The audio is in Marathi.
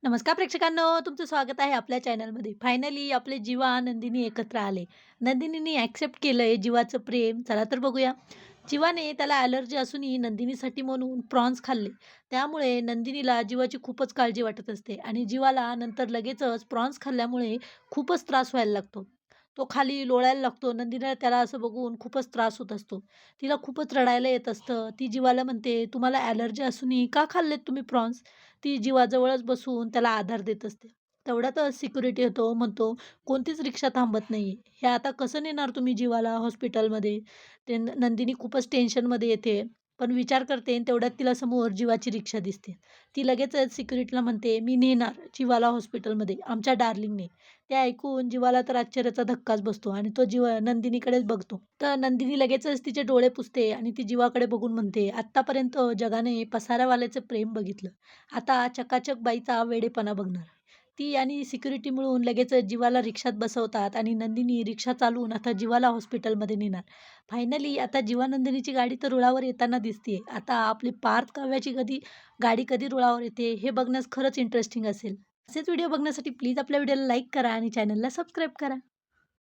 नमस्कार प्रेक्षकांनो, तुमचं स्वागत आहे आपल्या चॅनलमध्ये. फायनली आपले जीवा, नंदिनी एकत्र आले. नंदिनीने ॲक्सेप्ट केलंय जीवाचं प्रेम. चला तर बघूया. जीवाने त्याला ॲलर्जी असूनही नंदिनीसाठी म्हणून प्रॉन्स खाल्ले. त्यामुळे नंदिनीला जीवाची खूपच काळजी वाटत असते आणि जीवाला नंतर लगेचच प्रॉन्स खाल्ल्यामुळे खूपच त्रास व्हायला लागतो. तो खाली लोळायला लागतो. नंदिनीला त्याला असं बघून खूपच त्रास होत असतो. तिला खूपच रडायला येत असतं. ती जीवाला म्हणते, "तुम्हाला ॲलर्जी असूनही का खाल्लेत तुम्ही प्रॉन्स?" ती जीवाजवळच बसून त्याला आधार देत असते. तेवढ्यातच सिक्युरिटी येतो, म्हणतो, "कोणतीच रिक्षा थांबत नाही. हे आता कसं नेणार तुम्ही जीवाला हॉस्पिटलमध्ये?" ते नंदिनी खूपच टेन्शनमध्ये येते. पण विचार करते आणि तेवढ्यात तिला समोर जीवाची रिक्षा दिसते. ती लगेचच सिक्युरिटीला म्हणते, "मी नेणार जीवाला हॉस्पिटलमध्ये आमच्या डार्लिंगने." ते ऐकून जीवाला तर आश्चर्याचा धक्काच बसतो आणि तो जीव नंदिनीकडेच बघतो. तर नंदिनी लगेचच तिचे डोळे पुसते आणि ती जीवाकडे बघून म्हणते, "आत्तापर्यंत जगाने पसारावाल्याचं प्रेम बघितलं. आता चकाचक बाईचा वेडेपणा बघणार." ती आणि सिक्युरिटी मिळून लगेचच जीवाला रिक्षात बसवतात आणि नंदिनी रिक्षा चालवून आता जीवाला हॉस्पिटलमध्ये नेणार. फायनली आता जीवा नंदिनीची गाडी तर रुळावर येताना दिसतीये. आता आपली पार्थ काव्याची गाडी कधी रुळावर येते हे बघण्यास खरंच इंटरेस्टिंग असेल. असेच व्हिडिओ बघण्यासाठी प्लीज आपल्या व्हिडिओला लाईक करा आणि चॅनलला सबस्क्राईब करा.